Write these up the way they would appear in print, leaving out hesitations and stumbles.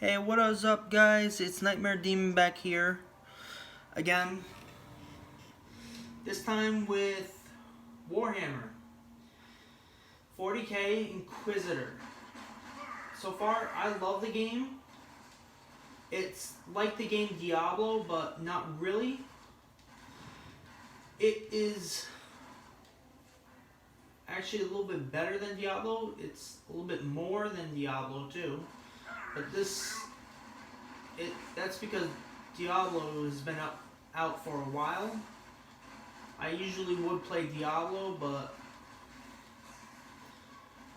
Hey, what is up, guys? It's Nightmare Demon back here again. This time with Warhammer 40k Inquisitor. So far, I love the game. It's like the game Diablo, but not really. It is actually a little bit better than Diablo. It's a little bit more than Diablo too. But that's because Diablo has been out for a while. I usually would play Diablo, but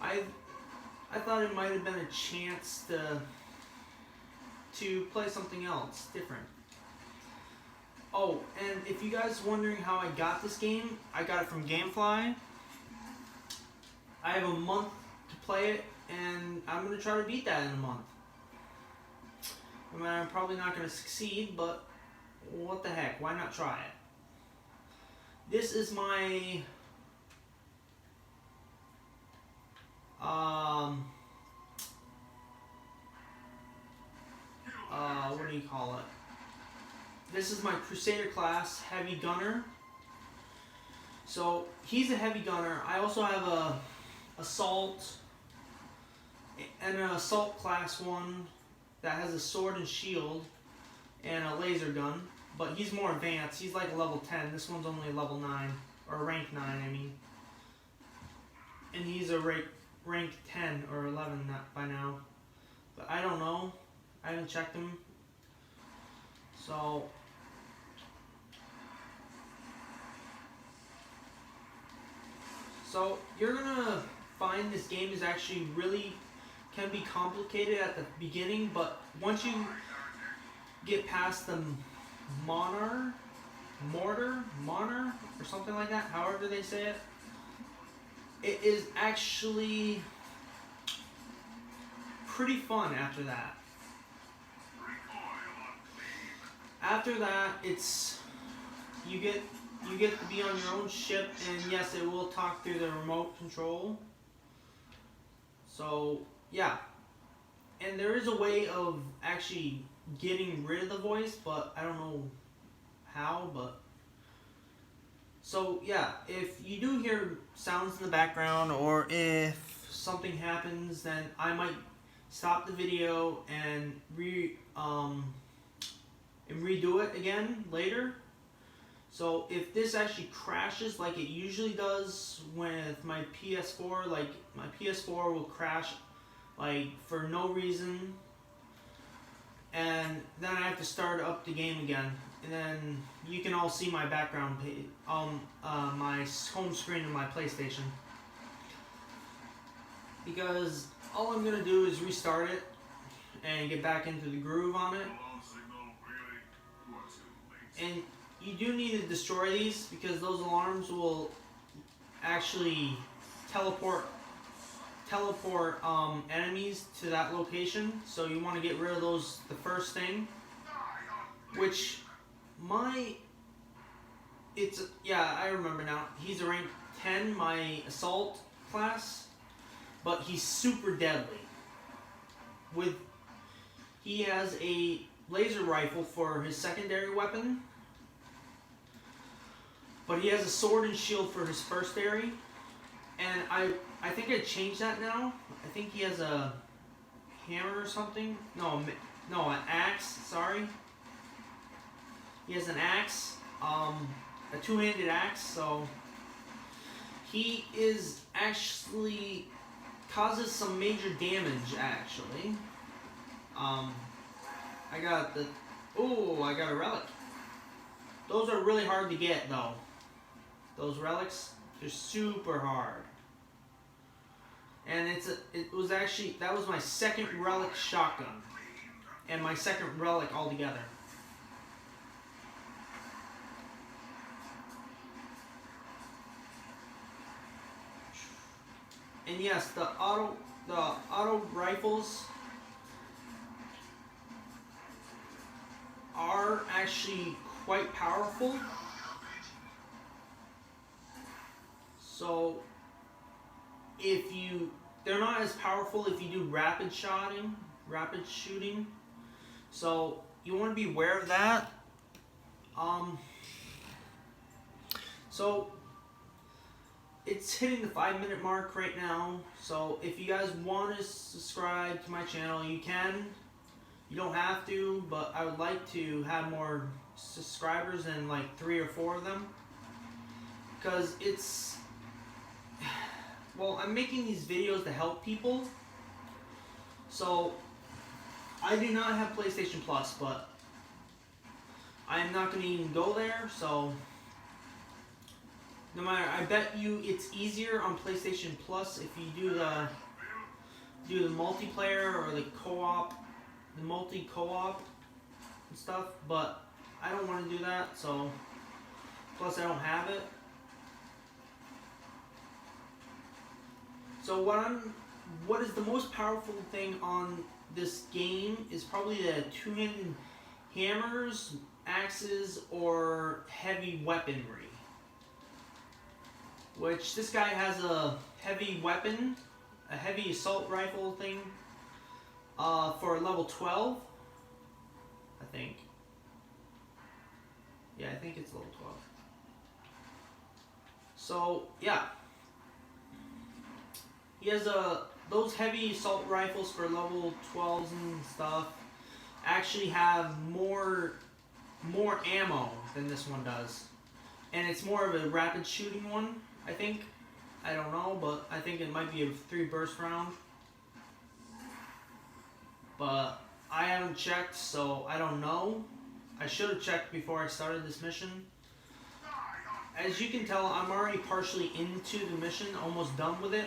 I thought it might have been a chance to play something else different. Oh, and if you guys wondering how I got this game, I got it from Gamefly. I have a month to play it, and I'm going to try to beat that in a month. I mean, I'm probably not going to succeed, but what the heck, why not try it? This is my what do you call it? This is my Crusader class, Heavy Gunner. So he's a Heavy Gunner. I also have a Assault and an Assault class 1 that has a sword and shield and a laser gun. But he's more advanced. He's like a level 10. This one's only a level 9. Or rank 9, I mean. And he's a rank 10 or 11 by now. But I don't know. I haven't checked him. So you're gonna find this game is actually really can be complicated at the beginning, but once you get past the Mortar, or something like that, however they say it, it is actually pretty fun after that. After that, it's you get to be on your own ship, and yes, it will talk through the remote control. So yeah, and there is a way of actually getting rid of the voice, but I don't know how. But so yeah, if you do hear sounds in the background, or if something happens, then I might stop the video and redo it again later. So if this actually crashes like it usually does with my PS4, like my PS4 will crash like for no reason, and then I have to start up the game again, and then you can all see my background page, my home screen of my PlayStation, because all I'm gonna do is restart it and get back into the groove on it. And you do need to destroy these, because those alarms will actually teleport enemies to that location. So you want to get rid of those the first thing. Which I remember now. He's a rank 10, my Assault class, but he's super deadly. He has a laser rifle for his secondary weapon, but he has a sword and shield for his firstary, and I think I changed that now. I think he has a hammer or something. No, an axe. Sorry, he has an axe, a two-handed axe. So he is actually causes some major damage. Actually, I got a relic. Those are really hard to get, though. Those relics, they're super hard. And that was my second relic shotgun, and my second relic altogether. And yes, the auto rifles are actually quite powerful. So they're not as powerful if you do rapid shotting, rapid shooting. So you want to be aware of that. So it's hitting the 5-minute mark right now. So if you guys want to subscribe to my channel, you can. You don't have to, but I would like to have more subscribers than like 3 or 4 of them. Because it's, well, I'm making these videos to help people. So I do not have PlayStation Plus, but I am not going to even go there. So no matter, I bet you it's easier on PlayStation Plus if you do the multiplayer or the co-op, the multi-co-op and stuff. But I don't want to do that. So plus I don't have it. So what is the most powerful thing on this game is probably the two-handed hammers, axes, or heavy weaponry. Which this guy has a heavy weapon, a heavy assault rifle thing, for level 12, I think. Yeah, I think it's level 12. So yeah. He has those heavy assault rifles for level 12s and stuff actually have more ammo than this one does. And it's more of a rapid shooting one, I think. I don't know, but I think it might be a 3 burst round. But I haven't checked, so I don't know. I should have checked before I started this mission. As you can tell, I'm already partially into the mission, almost done with it.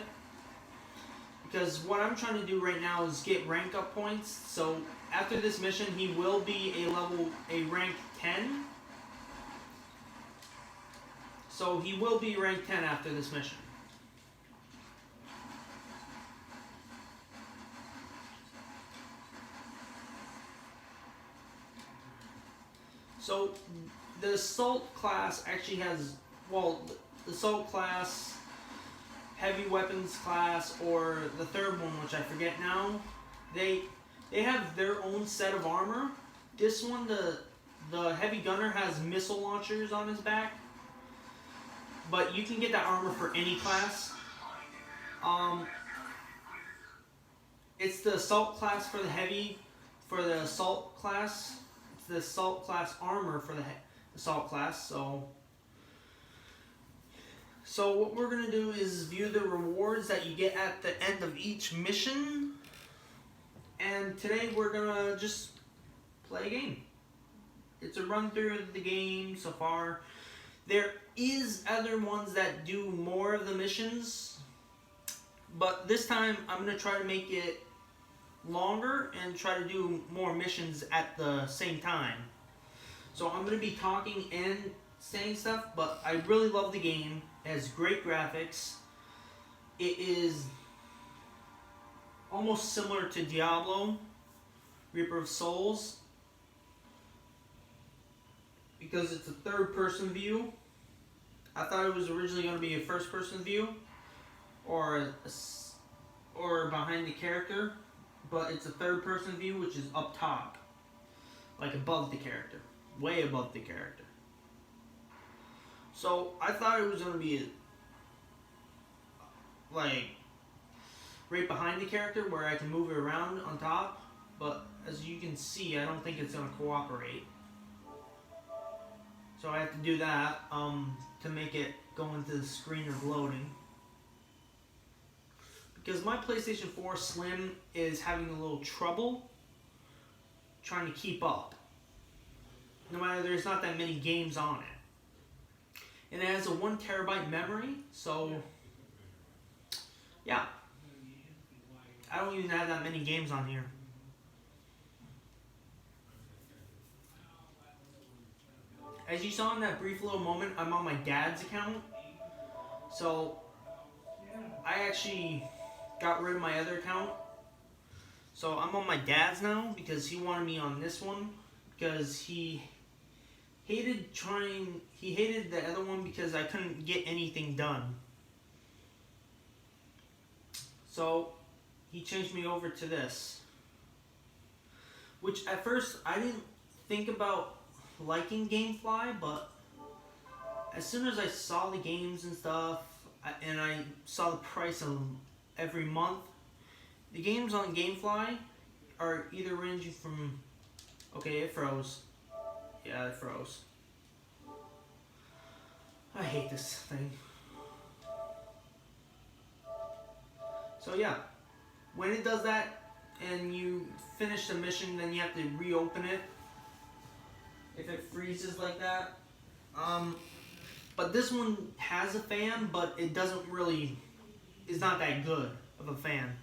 Because what I'm trying to do right now is get rank up points. So after this mission, he will be a rank 10. So he will be rank 10 after this mission. So the assault class actually has, well, the assault class, heavy weapons class, or the third one, which I forget now, they have their own set of armor. This one, the heavy gunner has missile launchers on his back, but you can get that armor for any class. It's the assault class for the assault class. It's the assault class armor for the assault class. So what we're going to do is view the rewards that you get at the end of each mission. And today we're going to just play a game. It's a run through of the game so far. There is other ones that do more of the missions. But this time I'm going to try to make it longer and try to do more missions at the same time. So I'm going to be talking and saying stuff, but I really love the game. It has great graphics. It is almost similar to Diablo, Reaper of Souls, because it's a third-person view. I thought it was originally going to be a first-person view, or behind the character, but it's a third-person view, which is up top, like above the character, way above the character. So I thought it was going to be like right behind the character where I can move it around on top, but as you can see, I don't think it's going to cooperate. So I have to do that to make it go into the screen of loading. Because my PlayStation 4 Slim is having a little trouble trying to keep up. No matter, there's not that many games on it. And it has a 1 terabyte memory, so yeah. I don't even have that many games on here. As you saw in that brief little moment, I'm on my dad's account. So I actually got rid of my other account. So I'm on my dad's now because he wanted me on this one, because he hated the other one because I couldn't get anything done. So he changed me over to this. Which at first I didn't think about liking GameFly, but as soon as I saw the games and stuff, and I saw the price of them every month, the games on GameFly are either ranging from... Okay, it froze. Yeah, it froze. I hate this thing. So yeah, when it does that and you finish the mission, then you have to reopen it if it freezes like that. But this one has a fan, but it doesn't really, it's not that good of a fan.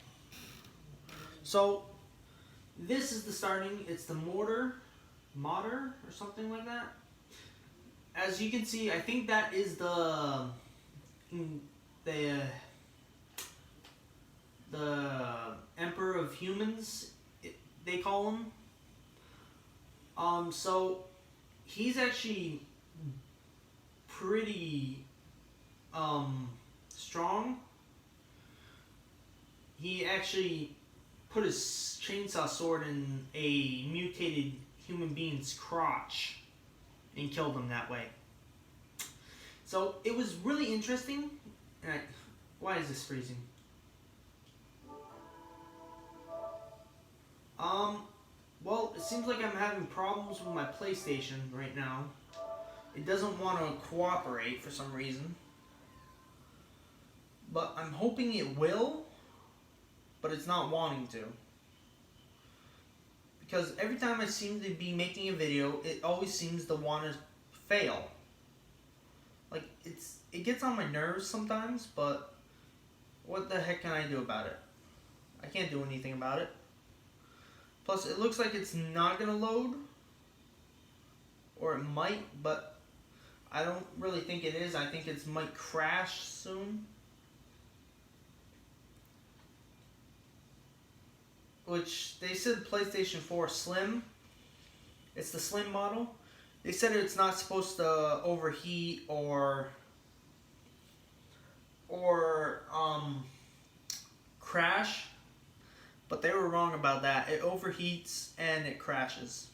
So this is the starting, it's the Martyr or something like that. As you can see, I think that is the Emperor of Humans, they call him. So he's actually pretty strong. He actually put his chainsaw sword in a mutated human being's crotch and killed him that way. So it was really interesting. Why is this freezing? Well, it seems like I'm having problems with my PlayStation right now. It doesn't want to cooperate for some reason. But I'm hoping it will, but it's not wanting to. Because every time I seem to be making a video, it always seems to want to fail. Like, it gets on my nerves sometimes, but what the heck can I do about it? I can't do anything about it. Plus, it looks like it's not going to load. Or it might, but I don't really think it is. I think it might crash soon. Which, they said PlayStation 4 Slim. It's the Slim model. They said it's not supposed to overheat or crash. But they were wrong about that. It overheats and it crashes.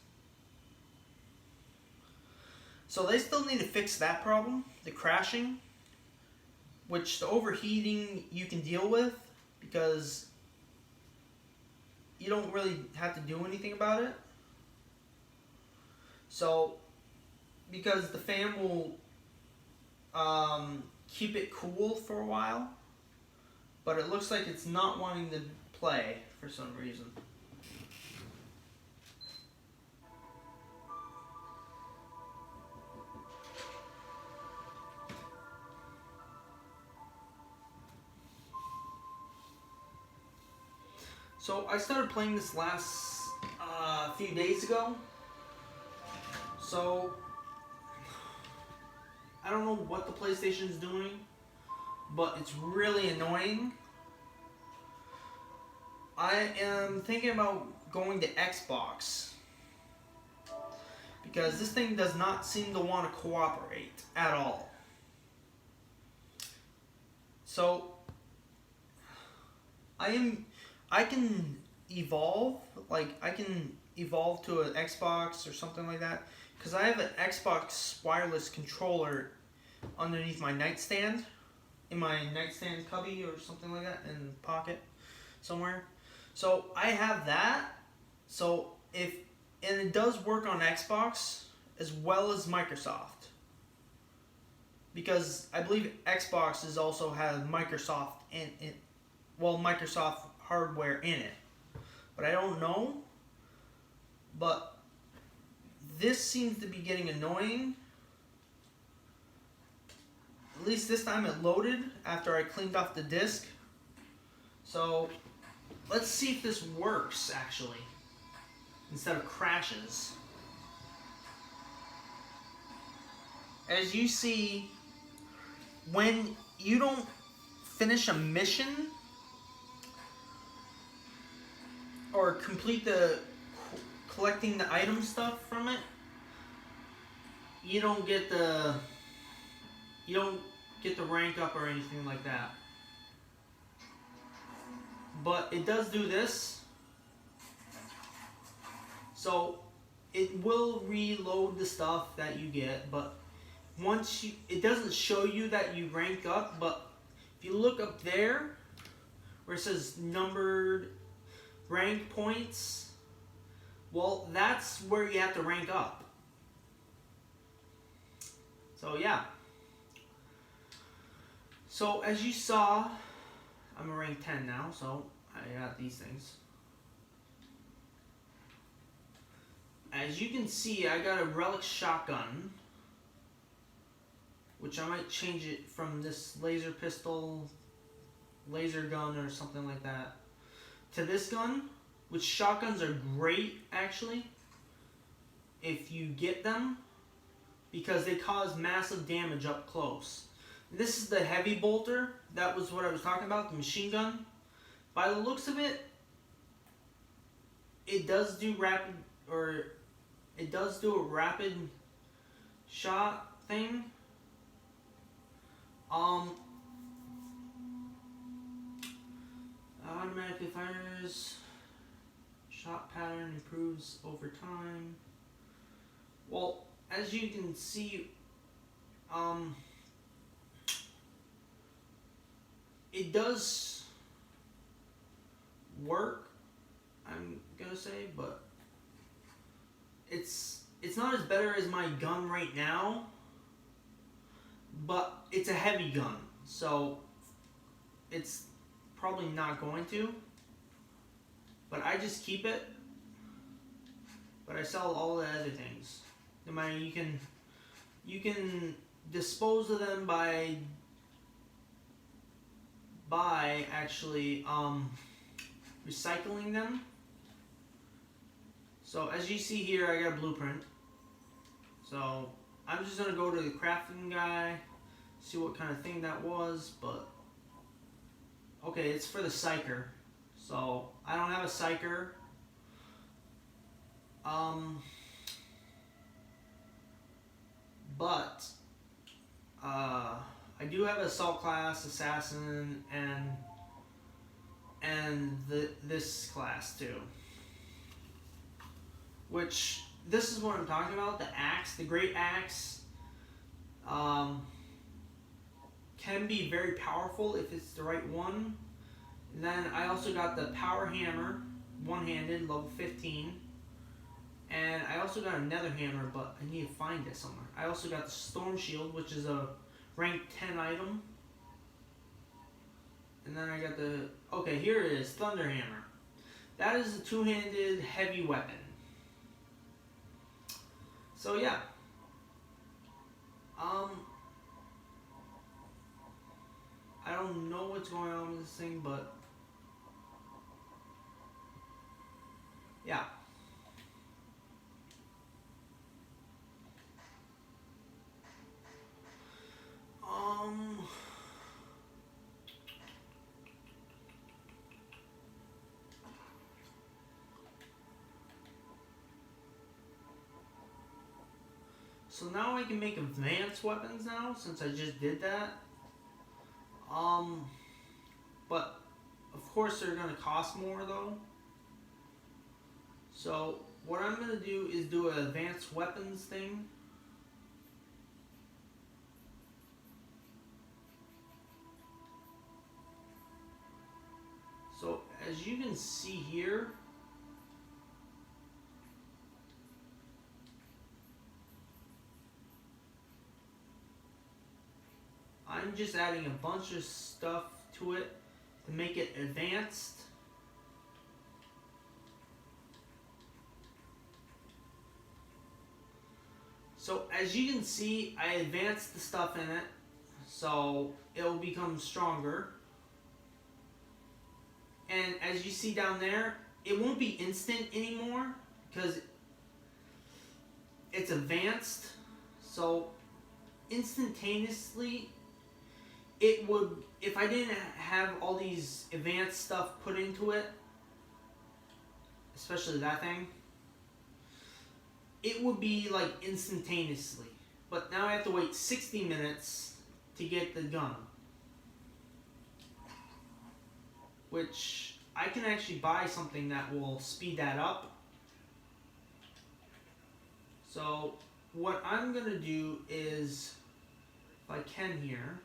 So they still need to fix that problem, the crashing. Which the overheating you can deal with because you don't really have to do anything about it. So, because the fan will keep it cool for a while, but it looks like it's not wanting to play for some reason. So I started playing this last few days ago. So I don't know what the PlayStation is doing, but it's really annoying. I am thinking about going to Xbox because this thing does not seem to want to cooperate at all. So I can evolve, like I can evolve to an Xbox or something like that, because I have an Xbox wireless controller underneath my nightstand, in my nightstand cubby or something like that, in the pocket somewhere. So I have that. So and it does work on Xbox as well as Microsoft, because I believe Xbox is also has Microsoft Microsoft hardware in it, but I don't know. But this seems to be getting annoying. At least this time it loaded after I cleaned off the disc. So let's see if this works actually, instead of crashes. As you see, when you don't finish a mission or complete the collecting the item stuff from it, you don't get the rank up or anything like that. But it does do this. So it will reload the stuff that you get, but once you, it doesn't show you that you rank up, but if you look up there where it says numbered rank points, well, that's where you have to rank up. So yeah. So as you saw, I'm a rank 10 now, so I got these things. As you can see, I got a relic shotgun, which I might change it from this laser pistol, laser gun or something like that, to this gun, which shotguns are great actually, if you get them, because they cause massive damage up close. This is the heavy bolter, that was what I was talking about, the machine gun. By the looks of it, it does do rapid, or it does do a rapid shot thing. Automatically fires, shot pattern improves over time. Well, as you can see, it does work, I'm gonna say, but it's not as better as my gun right now, but it's a heavy gun, so it's probably not going to, but I just keep it, but I sell all the other things. No matter, you can dispose of them by actually recycling them. So as you see here, I got a blueprint. So I'm just gonna go to the crafting guy, see what kind of thing that was, but okay, it's for the psyker. So I don't have a psyker. But I do have an assault class, assassin, and this class too. Which, this is what I'm talking about, the axe, the great axe, can be very powerful if it's the right one. And then I also got the power hammer, one-handed, level 15. And I also got a nether hammer, but I need to find it somewhere. I also got the storm shield, which is a rank 10 item. And then I got the, okay, here it is, thunder hammer. That is a two-handed heavy weapon. So yeah. I don't know what's going on with this thing, but yeah. So now I can make advanced weapons now, since I just did that. But of course they're gonna cost more though. So what I'm gonna do is do an advanced weapons thing. So as you can see here, I'm just adding a bunch of stuff to it to make it advanced. So as you can see, I advanced the stuff in it, so it'll become stronger. And as you see down there, it won't be instant anymore because it's advanced. So instantaneously, it would, if I didn't have all these advanced stuff put into it, especially that thing, it would be like instantaneously. But now I have to wait 60 minutes to get the gun, which I can actually buy something that will speed that up. So what I'm gonna do is, if I can here,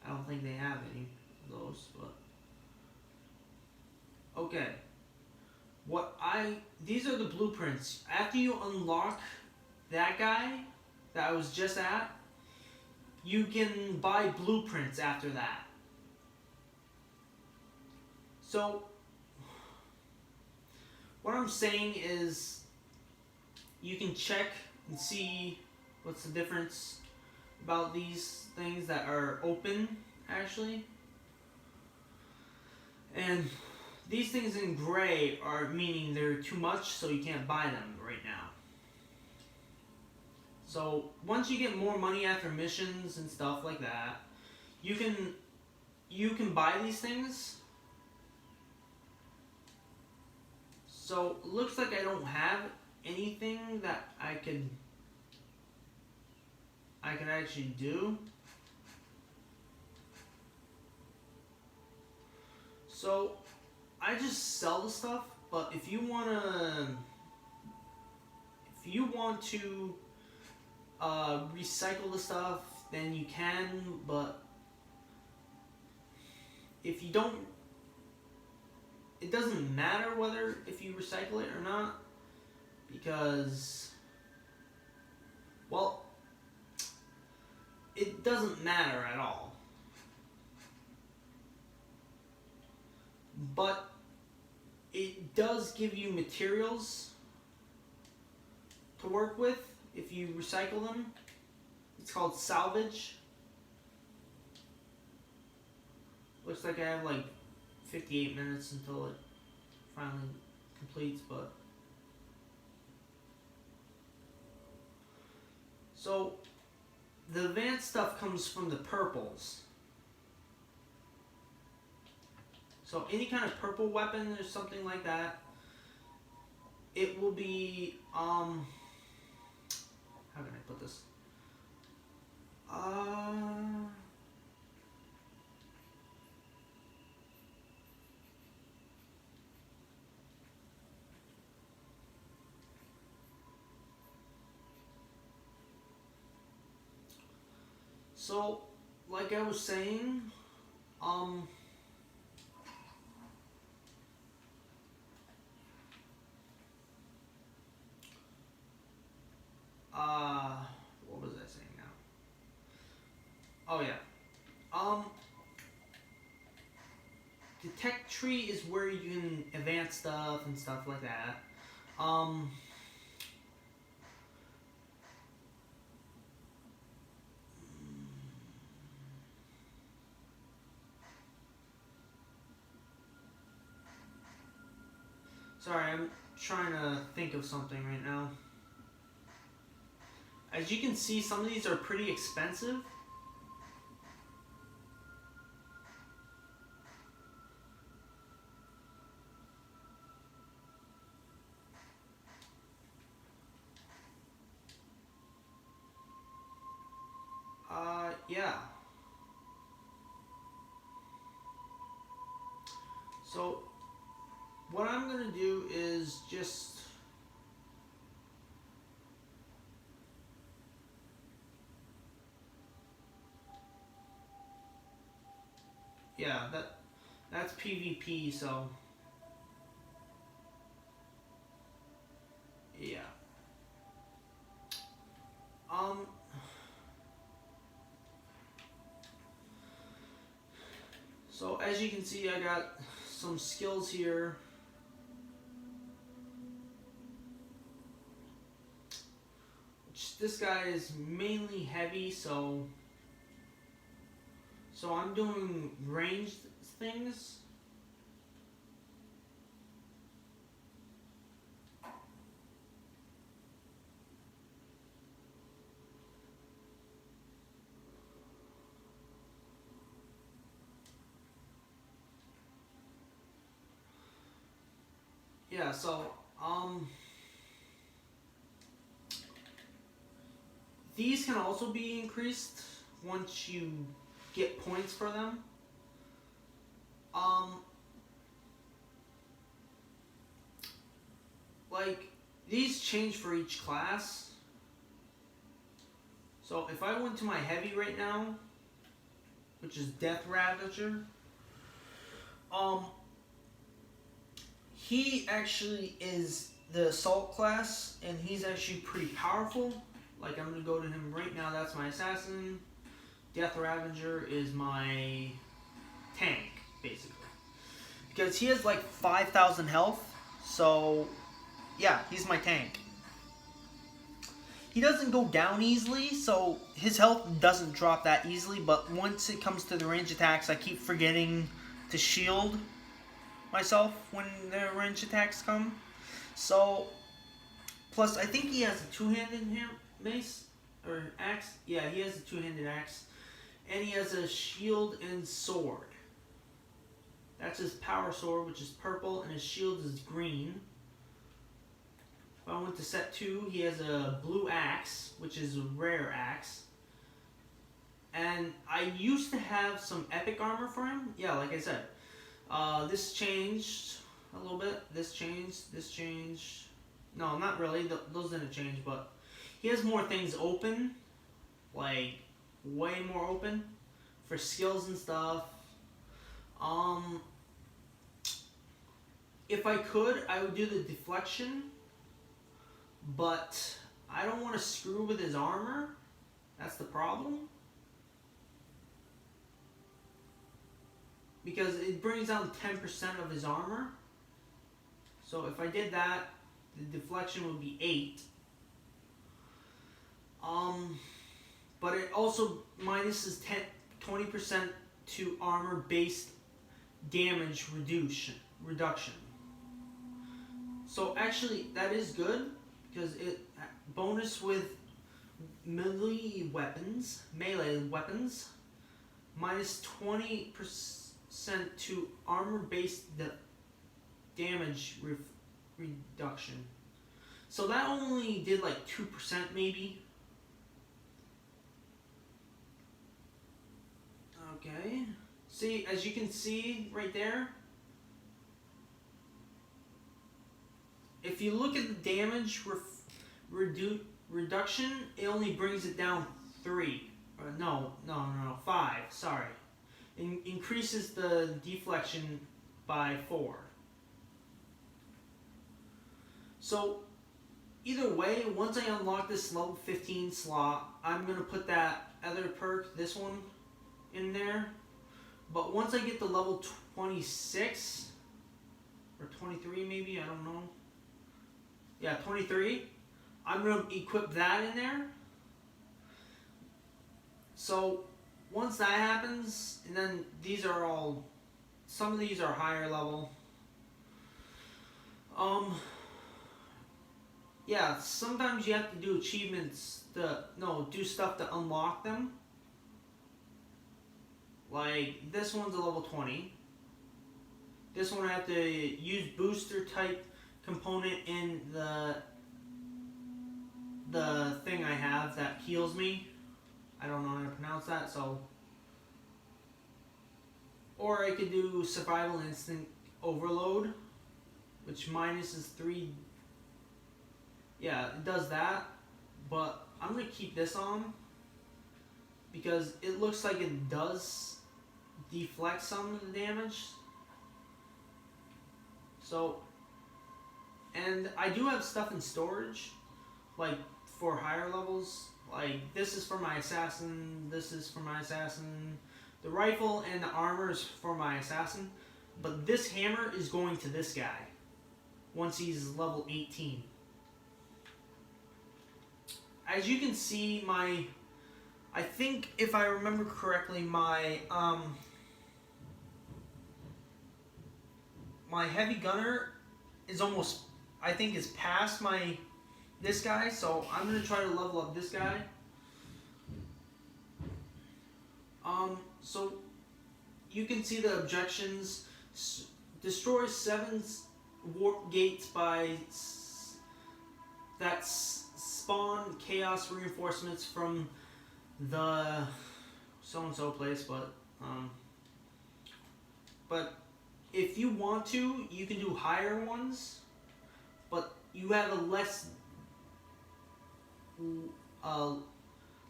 I don't think they have any of those, but okay. These are the blueprints. After you unlock that guy that I was just at, you can buy blueprints after that. So what I'm saying is, you can check and see what's the difference about these things that are open, actually. And these things in gray are meaning they're too much, so you can't buy them right now. So once you get more money after missions and stuff like that, you can buy these things. So it looks like I don't have anything that I could actually do. So I just sell the stuff, but if you want to recycle the stuff, then you can, but if you don't, it doesn't matter whether if you recycle it or not, because, well, it doesn't matter at all. But it does give you materials to work with if you recycle them. It's called salvage. Looks like I have like 58 minutes until it finally completes, but so the advanced stuff comes from the purples. So any kind of purple weapon or something like that, it will be how can I put this? So, like I was saying, what was I saying now? Oh yeah. The tech tree is where you can advance stuff and stuff like that. Sorry, I'm trying to think of something right now. As you can see, some of these are pretty expensive. Yeah. So, what I'm gonna do is just yeah, that's PvP, so yeah. So as you can see, I got some skills here. This guy is mainly heavy, so I'm doing ranged things. Yeah, so these can also be increased once you get points for them. Like these change for each class. So if I went to my heavy right now, which is Death Ravager, he actually is the assault class, and he's actually pretty powerful. Like, I'm gonna go to him right now. That's my assassin. Death Ravager is my tank, basically, because he has like 5,000 health. So yeah, he's my tank. He doesn't go down easily, so his health doesn't drop that easily, but once it comes to the range attacks, I keep forgetting to shield myself when the range attacks come. So, plus I think he has a two-handed mace, or axe. Yeah, he has a two-handed axe. And he has a shield and sword. That's his power sword, which is purple, and his shield is green. If I went to set 2, he has a blue axe, which is a rare axe. And I used to have some epic armor for him. Yeah, like I said. This changed a little bit. This changed. No, not really. Those didn't change, but he has more things open. Like, way more open for skills and stuff. If I could, I would do the deflection. But I don't want to screw with his armor. That's the problem. Because it brings down 10% of his armor. So if I did that, the deflection would be 8. But it also minuses 20% to armor based damage reduction. So actually that is good, because it bonus with melee weapons, minus 20% to armor based damage reduction. So that only did like 2% maybe. Okay. See, as you can see right there, if you look at the damage reduction, it only brings it down 3. No, 5. Sorry. Increases the deflection by 4. So, either way, once I unlock this level 15 slot, I'm going to put that other perk, this one, in there. But once I get to level 26, or 23 maybe, I don't know. Yeah, 23, I'm going to equip that in there. So, once that happens, and then these are all, some of these are higher level. Yeah, sometimes you have to do achievements do stuff to unlock them. Like, this one's a level 20. This one I have to use booster type component in the thing I have that heals me. I don't know how to pronounce that, so. Or I could do survival instinct overload, which minuses 3. Yeah, it does that, but I'm going to keep this on because it looks like it does deflect some of the damage. So, and I do have stuff in storage, like for higher levels. Like, this is for my assassin, this is for my assassin. The rifle and the armor is for my assassin, but this hammer is going to this guy once he's level 18. As you can see, I think if I remember correctly, my heavy gunner is almost, I think, is past this guy, so I'm gonna try to level up this guy. So you can see the objections. Destroy 7 warp gates that spawn chaos reinforcements from the so-and-so place, but if you want to, you can do higher ones, but you have a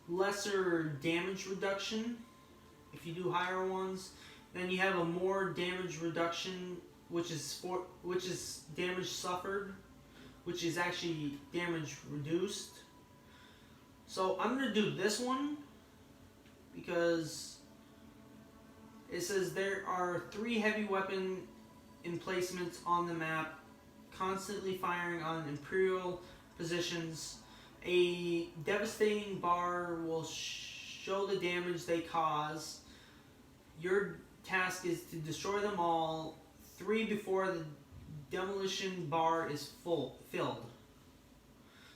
lesser damage reduction if you do higher ones. Then you have a more damage reduction, which is damage suffered, which is actually damage reduced. So I'm gonna do this one because it says there are 3 heavy weapon emplacements on the map, constantly firing on Imperial positions. A devastating bar will show the damage they cause. Your task is to destroy them all 3 before the demolition bar is filled.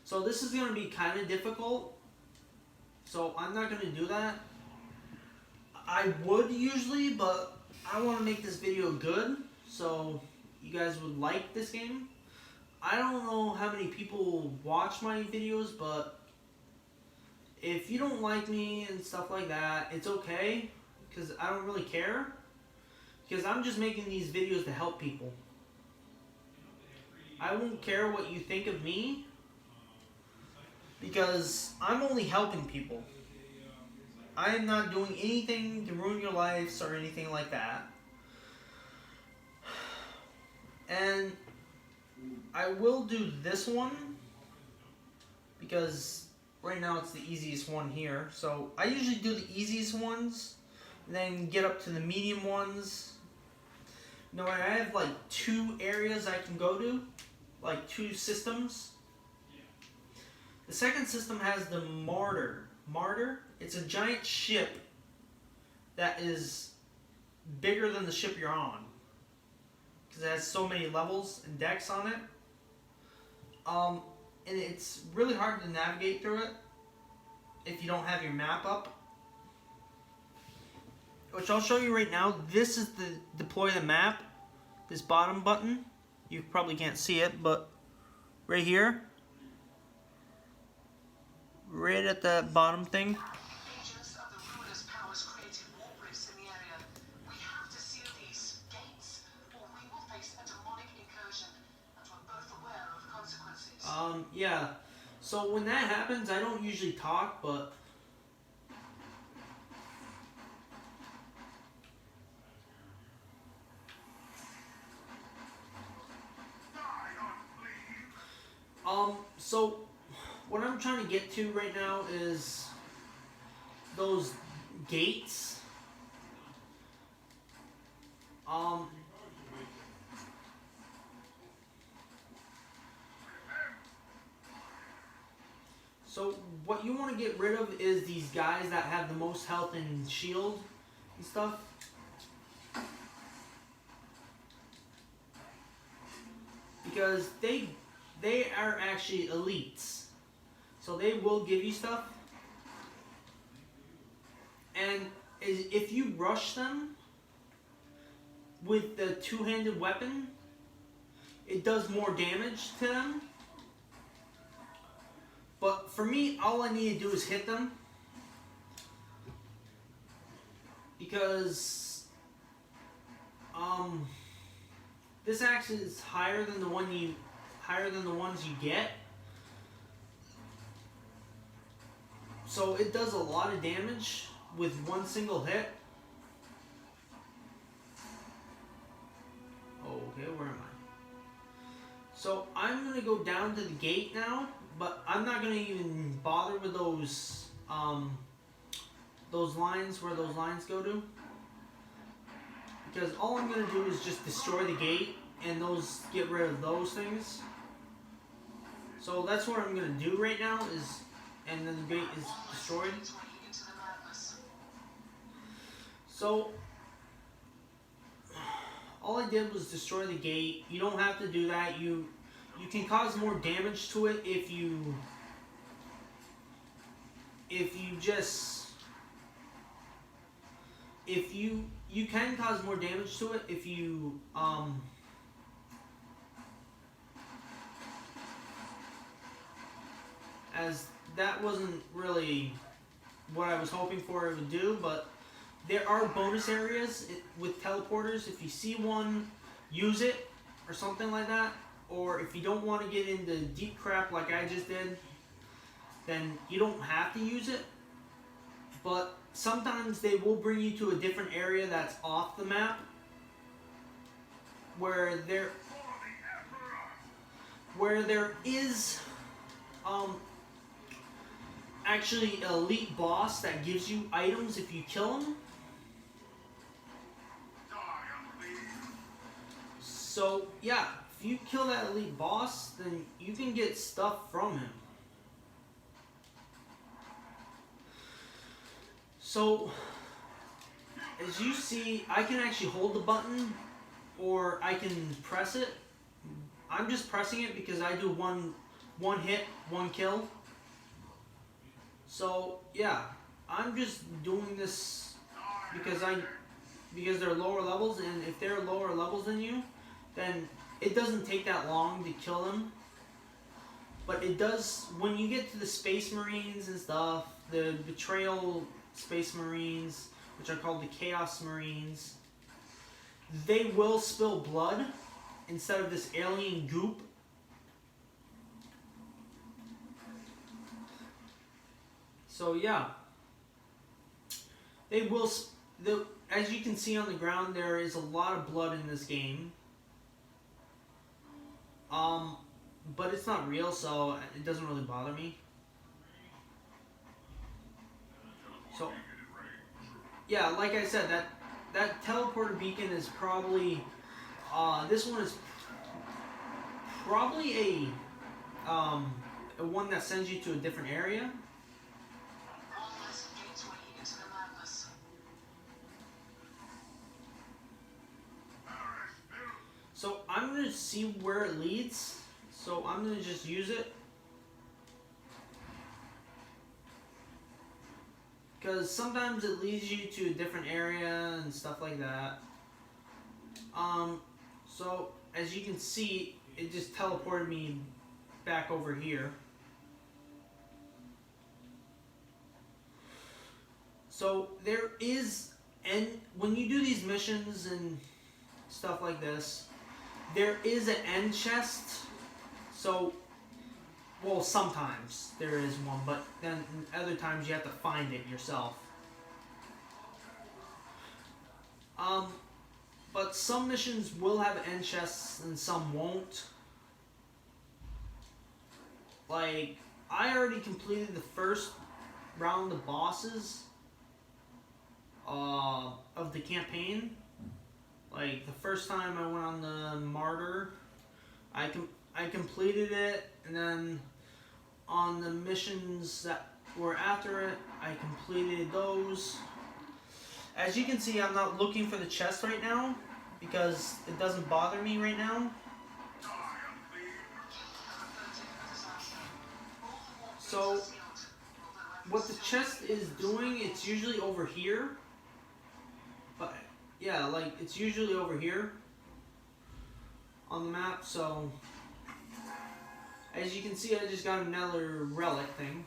So this is going to be kind of difficult. So I'm not going to do that. I would usually, but I want to make this video good, so you guys would like this game. I don't know how many people watch my videos, but if you don't like me and stuff like that, it's okay, because I don't really care, because I'm just making these videos to help people. I won't care what you think of me, because I'm only helping people. I am not doing anything to ruin your lives or anything like that. And I will do this one because right now it's the easiest one here. So I usually do the easiest ones, then get up to the medium ones. Now I have like 2 areas I can go to, like 2 systems. The second system has the Martyr. It's a giant ship that is bigger than the ship you're on, because it has so many levels and decks on it. And it's really hard to navigate through it if you don't have your map up, which I'll show you right now. This is the deploy the map, this bottom button. You probably can't see it, but right here, right at that bottom thing. Agents of the ruler's powers created war bricks in the area. We have to seal these gates, or we will face a demonic incursion, and we're both aware of the consequences. Yeah. So when that happens, I don't usually talk, but so what I'm trying to get to right now is those gates. So what you want to get rid of is these guys that have the most health and shield and stuff. Because they are actually elites. So they will give you stuff. And if you rush them with the 2-handed weapon, it does more damage to them. But for me, all I need to do is hit them. Because this axe is higher than the ones you get. So it does a lot of damage with one single hit. Okay, where am I? So I'm gonna go down to the gate now, but I'm not gonna even bother with those lines, where those lines go to, because all I'm gonna do is just destroy the gate and get rid of those things. So that's what I'm gonna do right now is. And then the gate is destroyed. So all I did was destroy the gate. You don't have to do that. You can cause more damage to it if you can cause more damage to it if you as that wasn't really what I was hoping for it would do, but there are bonus areas with teleporters. If you see one, use it or something like that. or if you don't want to get into deep crap like I just did, then you don't have to use it. But sometimes they will bring you to a different area that's off the map, where there is actually an elite boss that gives you items if you kill him. So yeah, if you kill that elite boss, then you can get stuff from him. So as you see, I can actually hold the button or I can press it. I'm just pressing it because I do one hit, one kill. So yeah, I'm just doing this because they're lower levels, and if they're lower levels than you, then it doesn't take that long to kill them. But it does when you get to the Space Marines and stuff, the Betrayal Space Marines, which are called the Chaos Marines. They will spill blood instead of this alien goop. So yeah, they will. As you can see on the ground, there is a lot of blood in this game. But it's not real, so it doesn't really bother me. So yeah, like I said, that teleporter beacon is probably this one is probably a one that sends you to a different area. So I'm going to see where it leads, so I'm going to just use it. Because sometimes it leads you to a different area and stuff like that. So as you can see, it just teleported me back over here. So there is, and when you do these missions and stuff like this, there is an end chest. So, well, sometimes there is one, but then other times you have to find it yourself. But some missions will have end chests and some won't. Like, I already completed the first round of bosses of the campaign. Like, the first time I went on the Martyr, I completed it, and then on the missions that were after it, I completed those. As you can see, I'm not looking for the chest right now, because it doesn't bother me right now. So, what the chest is doing, it's usually over here. But, yeah, like, it's usually over here on the map, so as you can see, I just got another relic thing.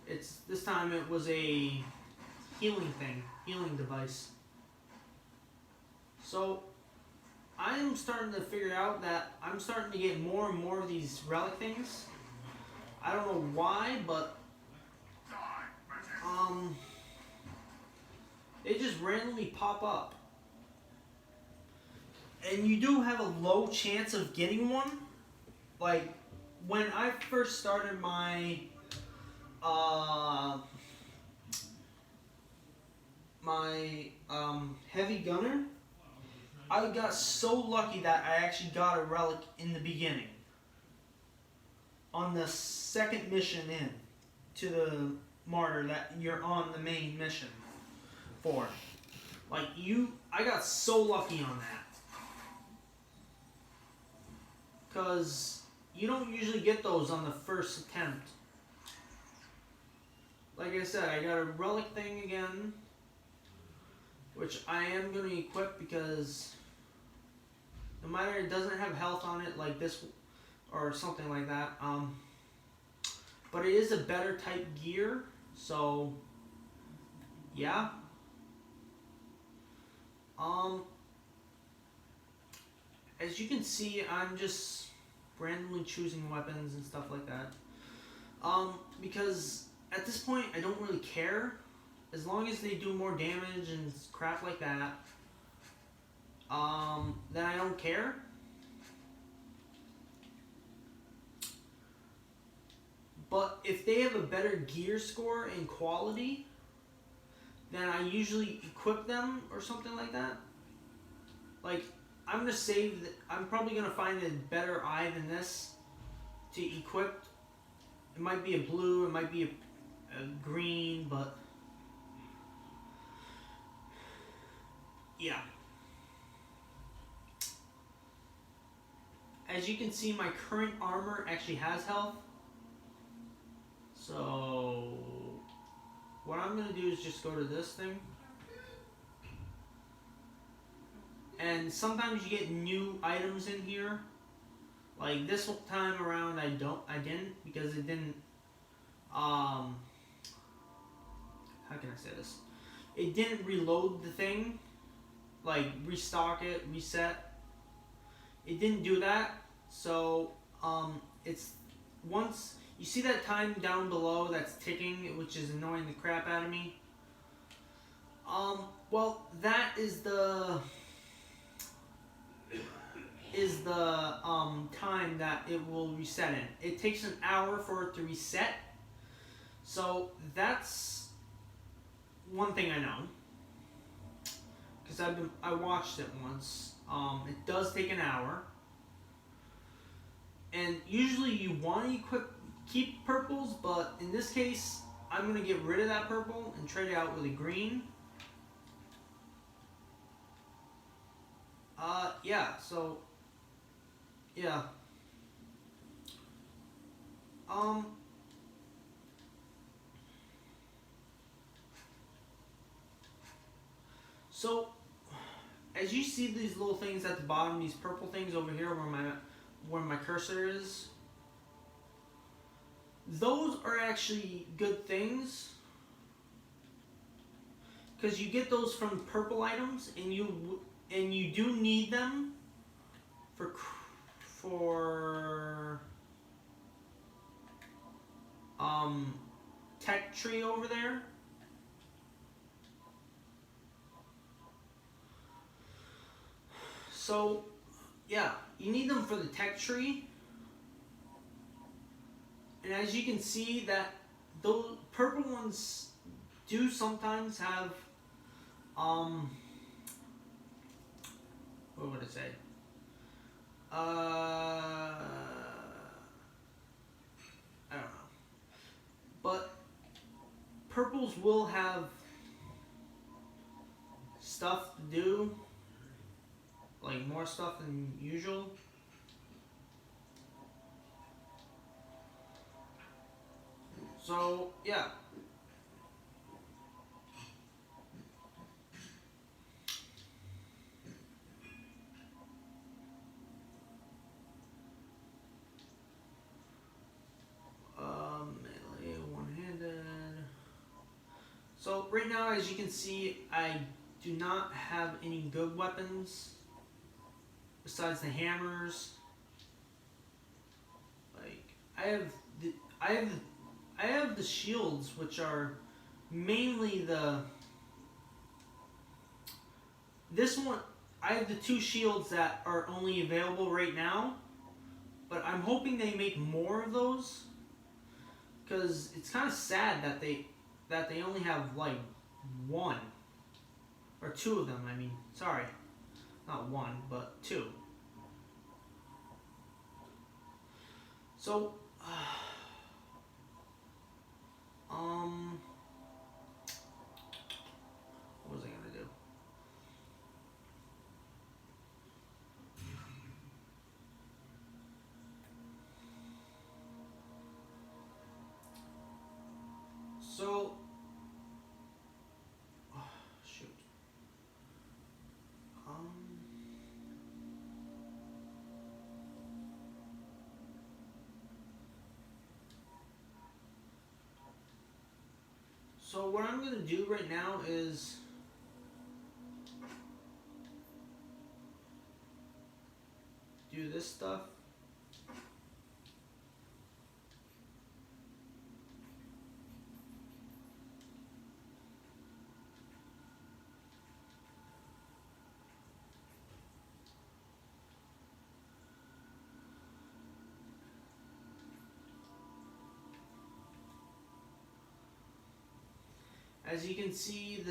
This time it was a healing device. So I'm starting to figure out that I'm starting to get more and more of these relic things. I don't know why, but they just randomly pop up. And you do have a low chance of getting one. Like, when I first started my heavy gunner, I got so lucky that I actually got a relic in the beginning. On the second mission in to the Martyr that you're on the main mission for. Like, I got so lucky on that. Because you don't usually get those on the first attempt. Like I said, I got a relic thing again, which I am going to equip because no matter it doesn't have health on it like this or something like that, but it is a better type gear, so yeah. as you can see, I'm just randomly choosing weapons and stuff like that. Because at this point, I don't really care. As long as they do more damage and crap like that, then I don't care. But if they have a better gear score and quality, then I usually equip them or something like that. Like, I'm gonna save. I'm probably gonna find a better eye than this to equip. It might be a blue, it might be a green, but yeah. As you can see, my current armor actually has health. So what I'm gonna do is just go to this thing. And sometimes you get new items in here. Like this time around I didn't because it didn't how can I say this? It didn't reload the thing, like restock it, reset. It didn't do that. So it's once you see that time down below that's ticking, which is annoying the crap out of me. Well, that is the time that it will reset in. It takes an hour for it to reset. So that's one thing I know, because I watched it once. It does take an hour, and usually you want to keep purples, but in this case I'm gonna get rid of that purple and trade it out with a green. Yeah, so yeah. So as you see these little things at the bottom, these purple things over here where my cursor is, those are actually good things, because you get those from purple items, and you do need them for tech tree over there. So yeah, you need them for the tech tree. And as you can see, that those purple ones do sometimes have what would I say? I don't know. But purples will have stuff to do, like more stuff than usual. So yeah. Melee, one-handed. So right now, as you can see, I do not have any good weapons besides the hammers. Like I have the shields, which are mainly this one. I have the two shields that are only available right now, but I'm hoping they make more of those, because it's kind of sad that they only have like one or two of them. I mean, sorry, not one, but two. So what was I gonna do? So shoot. So what I'm gonna do right now is this stuff. As you can see,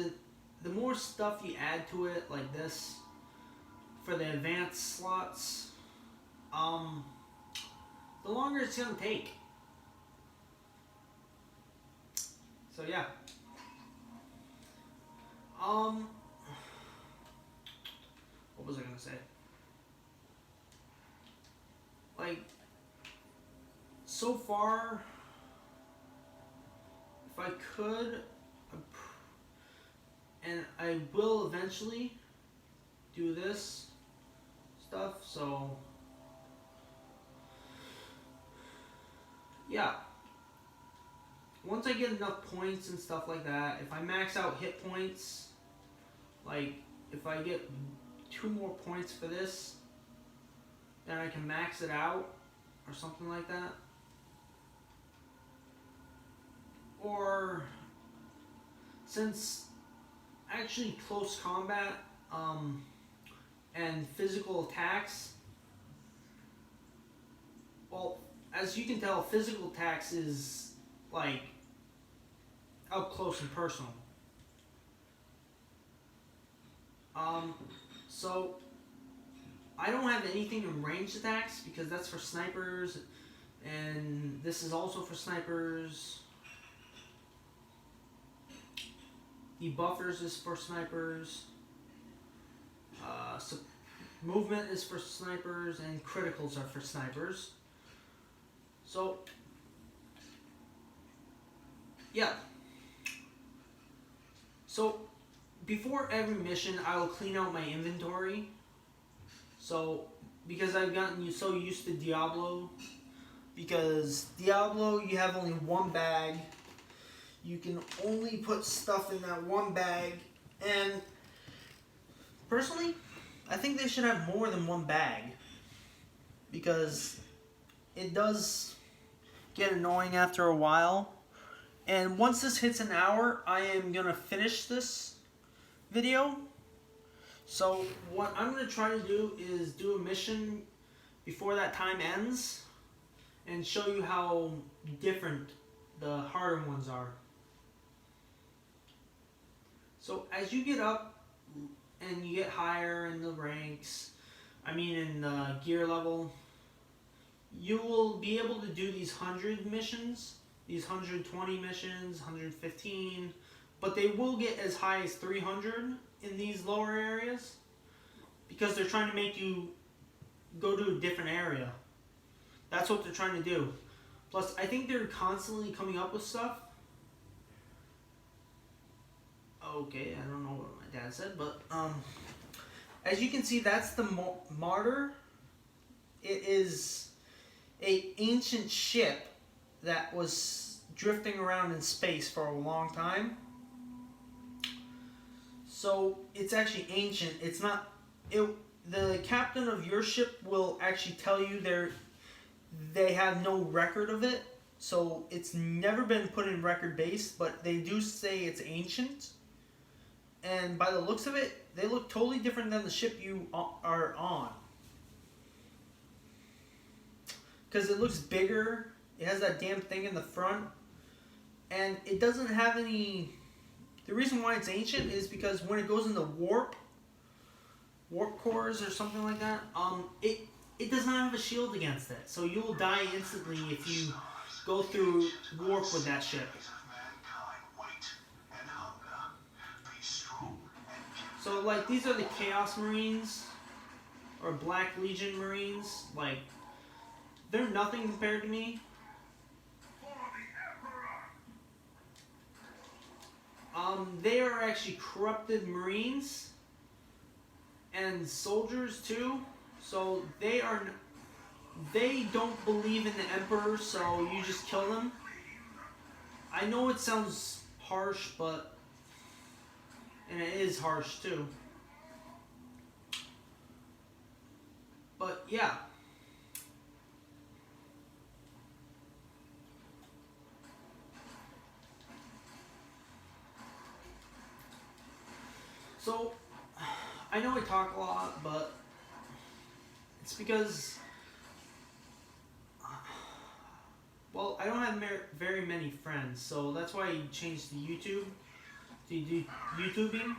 the more stuff you add to it, like this, for the advanced slots, the longer it's gonna take. So yeah. What was I gonna say? Like, so far, if I could, and I will eventually do this stuff, so yeah. Once I get enough points and stuff like that, if I max out hit points, like if I get 2 more points for this, then I can max it out or something like that. Or since actually close combat and physical attacks, well, as you can tell, physical attacks is like up close and personal. So I don't have anything in ranged attacks because that's for snipers, and this is also for snipers. The buffers is for snipers. So movement is for snipers, and criticals are for snipers. So yeah. So before every mission, I will clean out my inventory. So because I've gotten so used to Diablo, because Diablo you have only one bag. You can only put stuff in that one bag, and personally, I think they should have more than one bag, because it does get annoying after a while. And once this hits an hour, I am going to finish this video. So what I'm going to try to do is do a mission before that time ends and show you how different the harder ones are. So as you get up and you get higher in the ranks, I mean in the gear level, you will be able to do these 100 missions, these 120 missions, 115, but they will get as high as 300 in these lower areas because they're trying to make you go to a different area. That's what they're trying to do. Plus, I think they're constantly coming up with stuff. Okay, I don't know what my dad said, but as you can see, that's the Martyr. It is an ancient ship that was drifting around in space for a long time. So it's actually ancient. It's not. The captain of your ship will actually tell you they have no record of it, so it's never been put in record base. But they do say it's ancient. And by the looks of it, they look totally different than the ship you are on. Because it looks bigger. It has that damn thing in the front. And it doesn't have any... The reason why it's ancient is because when it goes into warp cores or something like that, it does not have a shield against it. So you will die instantly if you go through warp with that ship. So, like, these are the Chaos Marines, or Black Legion Marines. Like, they're nothing compared to me. They are actually corrupted Marines and soldiers too. So they don't believe in the Emperor, so you just kill them. I know it sounds harsh, and it is harsh too. But yeah. So, I know I talk a lot, but it's because, well, I don't have very many friends, so that's why I changed to YouTube, to do YouTubing.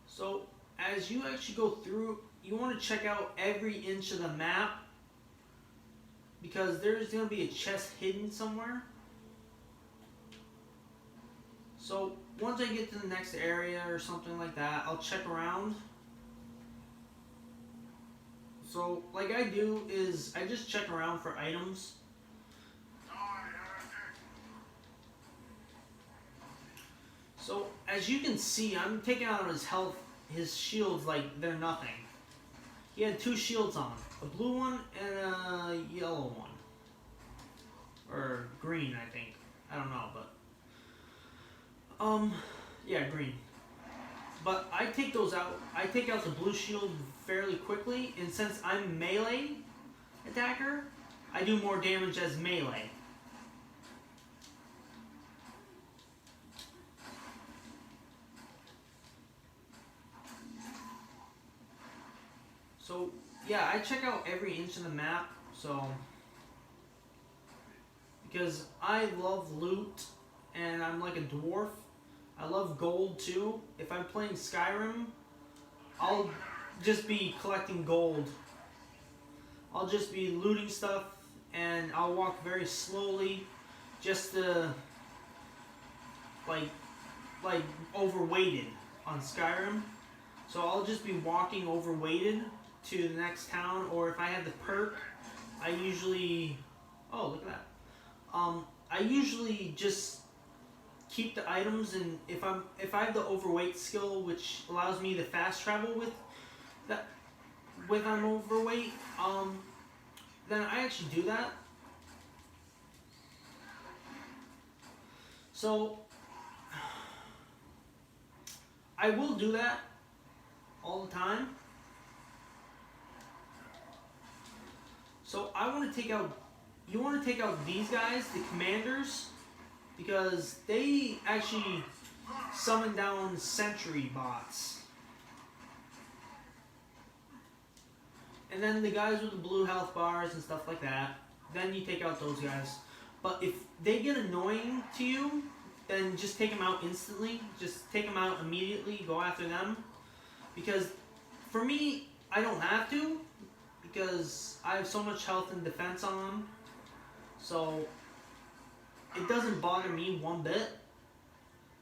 So, as you actually go through, you want to check out every inch of the map, because there's going to be a chest hidden somewhere. So, once I get to the next area or something like that, I'll check around. So, like I do is, I just check around for items. So, as you can see, I'm taking out his health, his shields like they're nothing. He had 2 shields on, a blue one and a yellow one. Or green, I think. I don't know, but... yeah, green. But I take those out. I take out the blue shield fairly quickly, and since I'm melee attacker, I do more damage as melee. So, yeah, I check out every inch of the map, so... Because I love loot, and I'm like a dwarf. I love gold too. If I'm playing Skyrim, I'll just be collecting gold. I'll just be looting stuff, and I'll walk very slowly, just to like overweighted on Skyrim. So I'll just be walking overweighted to the next town, or if I have the perk, I usually, oh look at that. I usually just keep the items, and if I have the overweight skill, which allows me to fast travel with that, when I'm overweight, then I actually do that. So I will do that all the time. So I want to take out. You want to take out these guys, the commanders, because they actually summon down sentry bots. And then the guys with the blue health bars and stuff like that, then you take out those guys. But if they get annoying to you, then just take them out instantly. Just take them out immediately, go after them. Because for me, I don't have to, because I have so much health and defense on them. So it doesn't bother me one bit.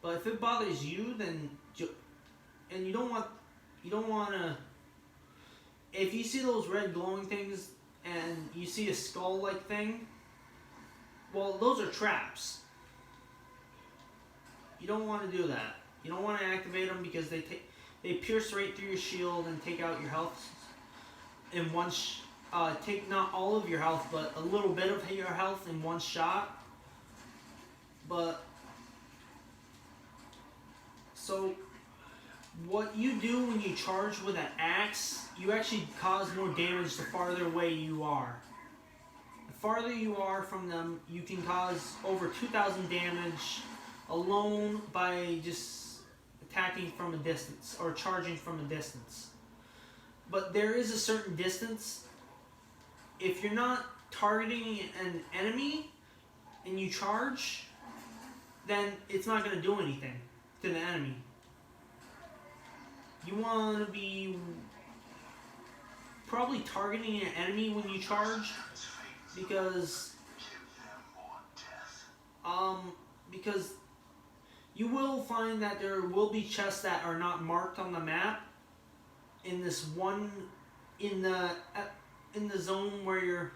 But if it bothers you, then and you don't want to. If you see those red glowing things and you see a skull-like thing, well, those are traps. You don't want to do that. You don't want to activate them because they pierce right through your shield and take out your health in one. Take not all of your health, but a little bit of your health in one shot. But so what you do when you charge with an axe, you actually cause more damage the farther away you are. The farther you are from them, you can cause over 2,000 damage alone by just attacking from a distance or charging from a distance. But there is a certain distance. If you're not targeting an enemy and you charge, then it's not going to do anything to the enemy. You want to be probably targeting an enemy when you charge, because you will find that there will be chests that are not marked on the map in this one in the zone where you're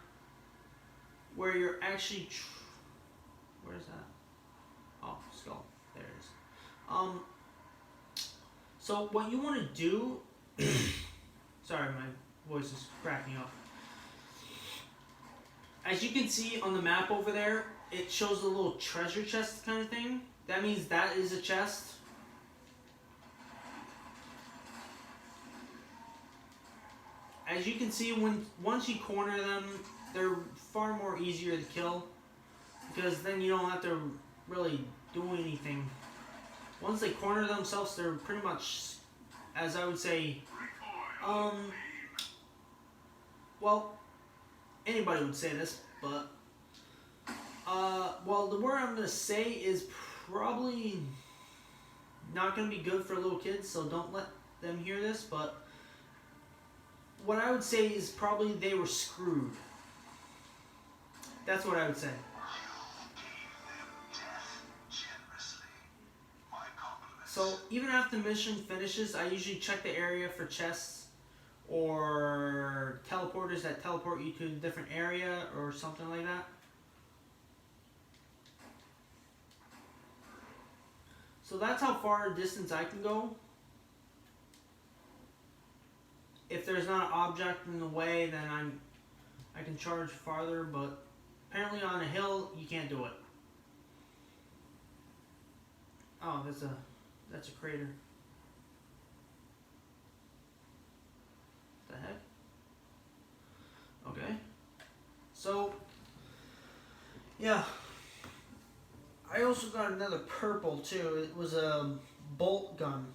actually where is that? Oh, skull. There it is. So what you want to do sorry, my voice is cracking up. As you can see on the map over there, it shows a little treasure chest kind of thing. That means that is a chest. As you can see, once you corner them, they're far more easier to kill, because then you don't have to really do anything once they corner themselves, they're pretty much, as I would say, well, anybody would say this, but, well, the word I'm going to say is probably not going to be good for little kids, so don't let them hear this, but what I would say is probably they were screwed. That's what I would say. So even after the mission finishes, I usually check the area for chests or teleporters that teleport you to a different area or something like that. So that's how far distance I can go. If there's not an object in the way, then I can charge farther, but apparently on a hill you can't do it. Oh, that's a crater. What the heck? Okay. So, yeah. I also got another purple too. It was a bolt gun.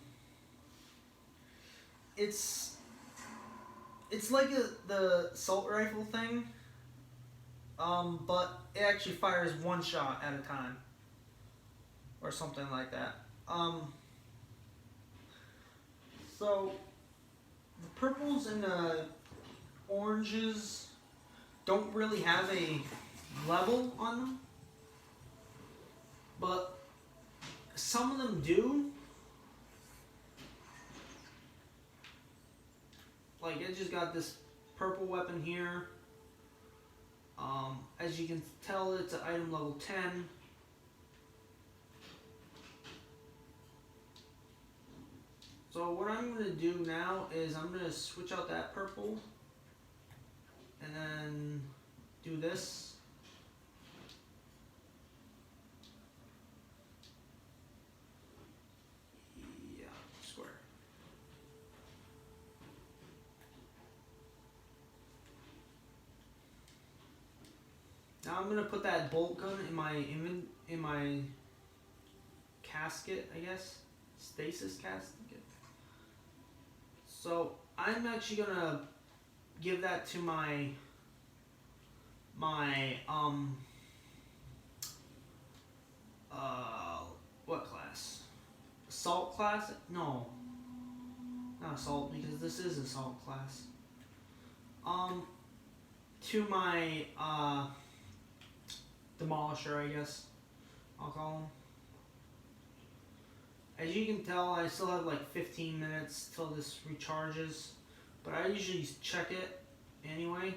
It's like the assault rifle thing, but it actually fires one shot at a time, or something like that. So the purples and the oranges don't really have a level on them, but some of them do. Like, I just got this purple weapon here. As you can tell, it's an item level 10. So what I'm going to do now is I'm going to switch out that purple and then do this. Yeah, square. Now I'm gonna put that bolt gun in my casket, I guess, stasis casket. So I'm actually gonna give that to my what class? Assault class? No, not assault, because this is assault class. To my demolisher, I guess I'll call him. As you can tell, I still have like 15 minutes till this recharges, but I usually check it anyway.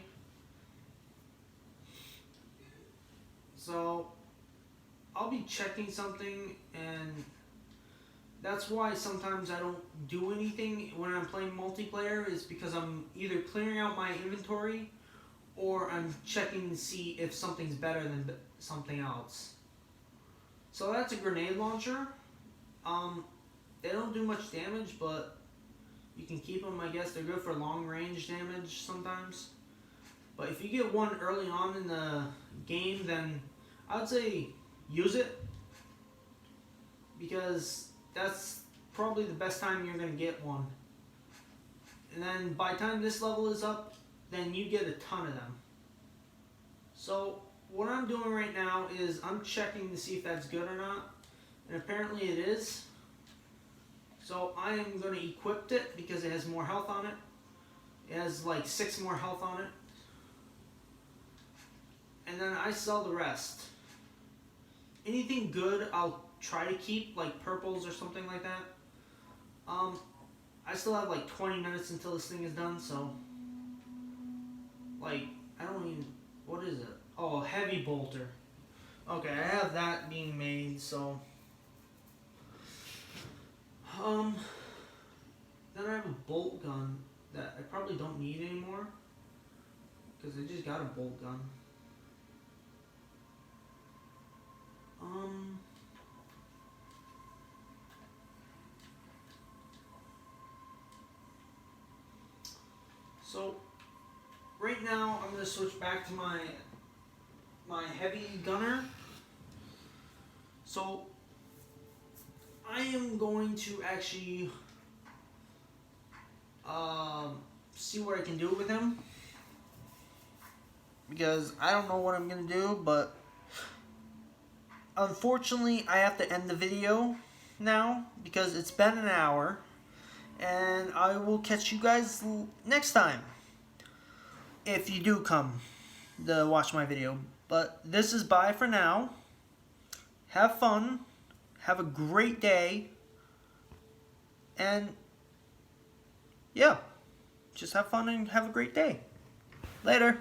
So I'll be checking something, and that's why sometimes I don't do anything when I'm playing multiplayer, is because I'm either clearing out my inventory or I'm checking to see if something's better than something else. So that's a grenade launcher. They don't do much damage, but you can keep them, I guess. They're good for long range damage sometimes. But if you get one early on in the game, then I would say use it, because that's probably the best time you're going to get one. And then by the time this level is up, then you get a ton of them. So what I'm doing right now is I'm checking to see if that's good or not, and apparently it is. So I am going to equip it because it has more health on it. It has like 6 more health on it. And then I sell the rest. Anything good I'll try to keep, like purples or something like that. I still have like 20 minutes until this thing is done, so like, I don't even, what is it? Oh, heavy bolter. Okay, I have that being made, so then I have a bolt gun that I probably don't need anymore, because I just got a bolt gun. So right now I'm going to switch back to my heavy gunner. So I am going to actually see what I can do with him, because I don't know what I'm gonna do, but unfortunately I have to end the video now because it's been an hour, and I will catch you guys next time if you do come to watch my video. But this is bye for now. Have fun, have a great day, and yeah, just have fun and have a great day. Later.